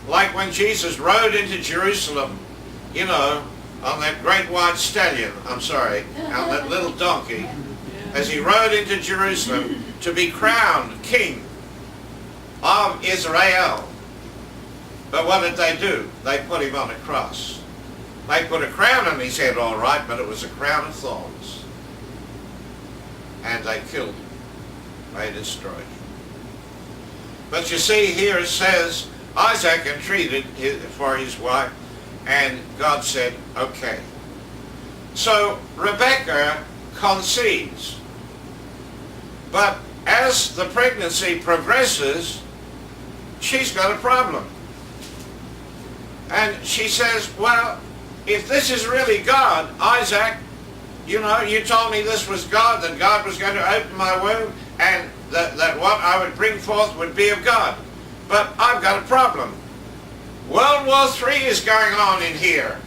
like when Jesus rode into Jerusalem, you know, on that great white stallion, on that little donkey, as he rode into Jerusalem to be crowned king of Israel. But what did they do? They put him on a cross. They put a crown on his head, all right, but it was a crown of thorns. And they killed him. They destroyed him. But you see, here it says, Isaac entreated for his wife, and God said, okay. So Rebekah conceives. But as the pregnancy progresses, she's got a problem. And she says, well, if this is really God, Isaac, you know, you told me this was God, that God was going to open my womb, and that what I would bring forth would be of God. But I've got a problem. World War III is going on in here.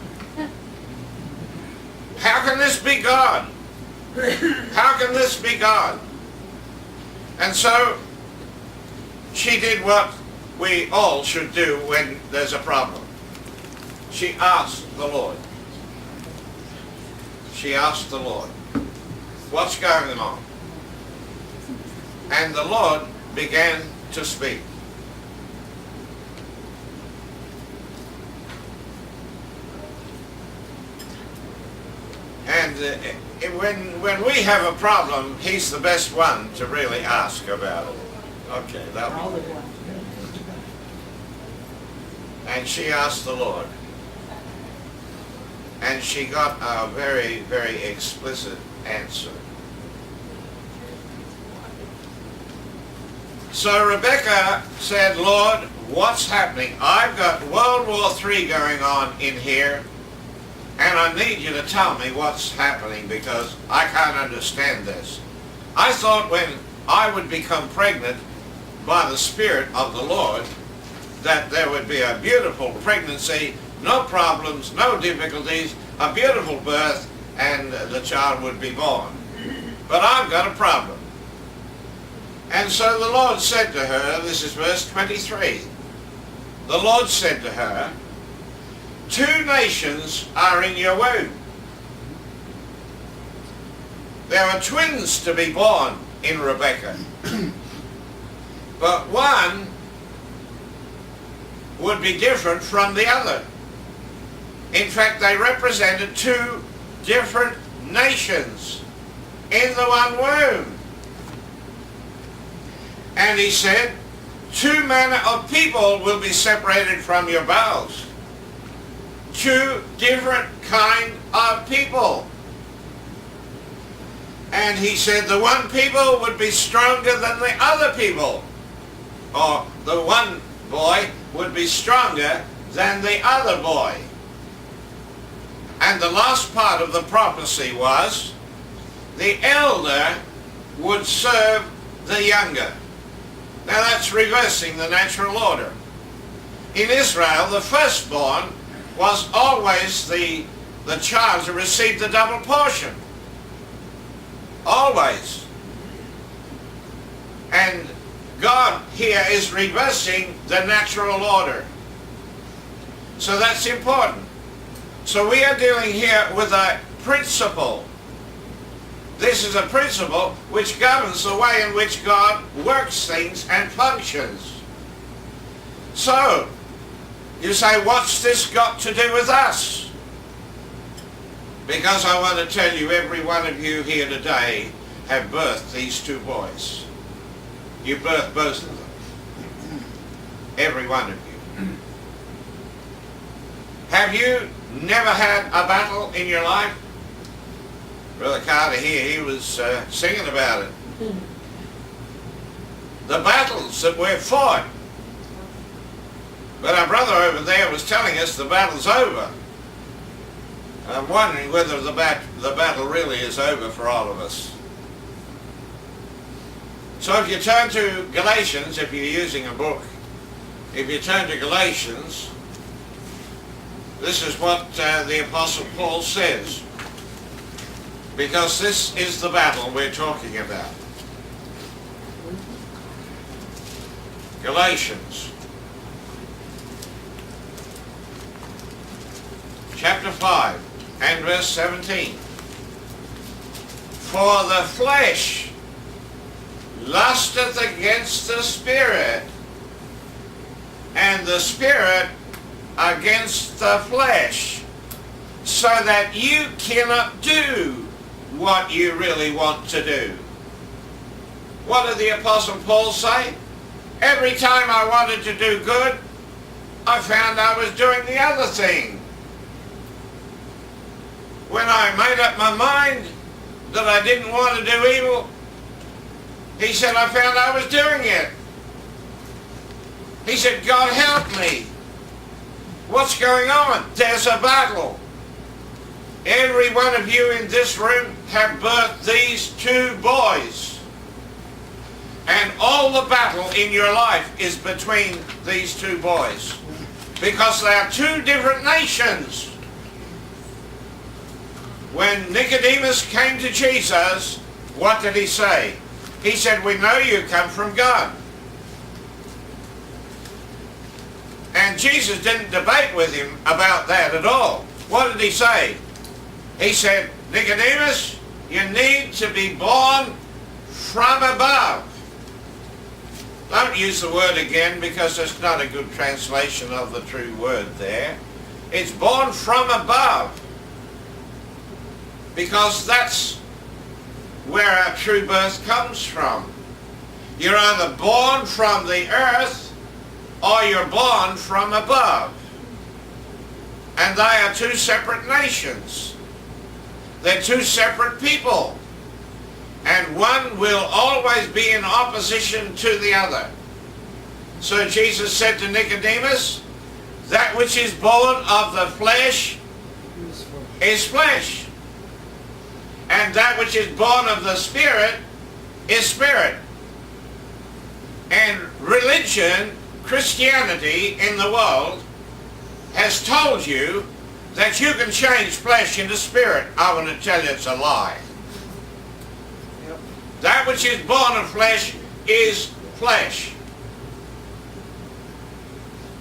How can this be God? How can this be God? And so she did what we all should do when there's a problem. She asked the Lord. She asked the Lord, what's going on? And the Lord began to speak. And when we have a problem, he's the best one to really ask about it. Okay, that'll be good. And she asked the Lord. And she got a very, very explicit answer. So Rebekah said, Lord, what's happening? I've got World War III going on in here, and I need you to tell me what's happening because I can't understand this. I thought when I would become pregnant by the Spirit of the Lord, that there would be a beautiful pregnancy, no problems, no difficulties, a beautiful birth, and the child would be born. But I've got a problem. And so the Lord said to her, this is verse 23, the Lord said to her, 2 nations are in your womb. There are twins to be born in Rebekah. But one would be different from the other. In fact, they represented 2 different nations in the one womb. And he said, 2 manner of people will be separated from your bowels. 2 different kind of people. And he said the one people would be stronger than the other people. Or the one boy would be stronger than the other boy. And the last part of the prophecy was, the elder would serve the younger. Now that's reversing the natural order. In Israel, the firstborn was always the child who received the double portion. Always. And God here is reversing the natural order. So that's important. So we are dealing here with a principle. This is a principle which governs the way in which God works things and functions. So, you say, what's this got to do with us? Because I want to tell you, every one of you here today have birthed these 2 boys. You birthed both of them. Every one of you. Have you never had a battle in your life? Brother Carter here, he was singing about it. The battles that we've fought. But our brother over there was telling us the battle's over. I'm wondering whether the battle really is over for all of us. So if you turn to Galatians, if you're using a book, if you turn to Galatians, this is what the Apostle Paul says. Because this is the battle we're talking about. Galatians chapter 5 and verse 17. For the flesh lusteth against the Spirit, and the Spirit against the flesh, so that you cannot do what you really want to do. What did the Apostle Paul say? Every time I wanted to do good, I found I was doing the other thing. When I made up my mind that I didn't want to do evil, he said, I found I was doing it. He said, God help me. What's going on? There's a battle. Every one of you in this room have birthed these two boys. And all the battle in your life is between these two boys. Because they are two different nations. When Nicodemus came to Jesus, what did he say? He said, we know you come from God. And Jesus didn't debate with him about that at all. What did he say? He said, Nicodemus, you need to be born from above. Don't use the word again because it's not a good translation of the true word there. It's born from above. Because that's where our true birth comes from. You're either born from the earth or you're born from above. And they are two separate nations. They're two separate people. And one will always be in opposition to the other. So Jesus said to Nicodemus, that which is born of the flesh is flesh. And that which is born of the Spirit is spirit. And religion, Christianity in the world, has told you that you can change flesh into spirit. I want to tell you it's a lie. Yep. That which is born of flesh is flesh.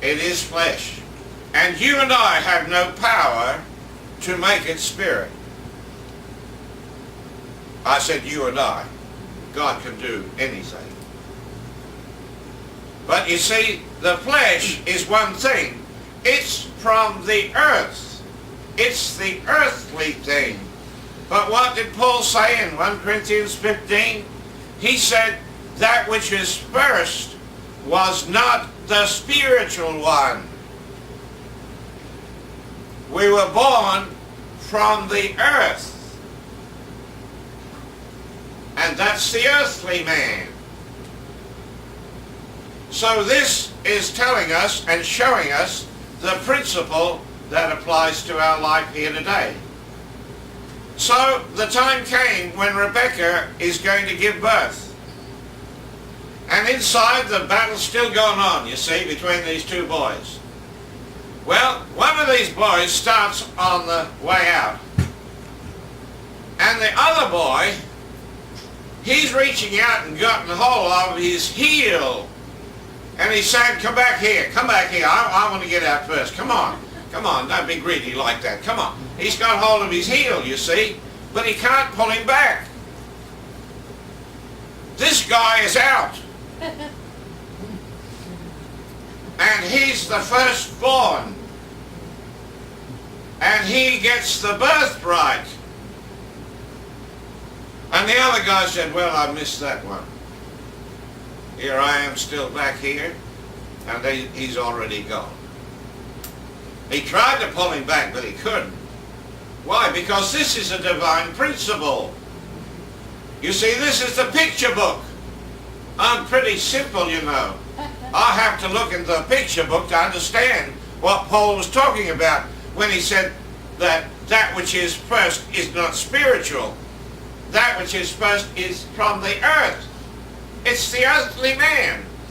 It is flesh. And you and I have no power to make it spirit. I said you and I. God can do anything. But you see, the flesh is one thing. It's from the earth. It's the earthly thing. But what did Paul say in 1 Corinthians 15? He said, that which is first was not the spiritual one. We were born from the earth. And that's the earthly man. So this is telling us and showing us the principle that applies to our life here today. So the time came when Rebecca is going to give birth. And inside the battle's still going on, you see, between these two boys. Well, one of these boys starts on the way out. And the other boy, he's reaching out and gotten hold of his heel. And he's saying, come back here, I want to get out first, come on, don't be greedy like that, come on. He's got hold of his heel, you see, but he can't pull him back. This guy is out. And he's the firstborn. And he gets the birthright. And the other guy said, well, I missed that one. Here I am still back here, and he's already gone. He tried to pull him back, but he couldn't. Why? Because this is a divine principle. You see, this is the picture book. I'm pretty simple, you know. I have to look in the picture book to understand what Paul was talking about when he said that that which is first is not spiritual. That which is first is from the earth. It's the earthly man.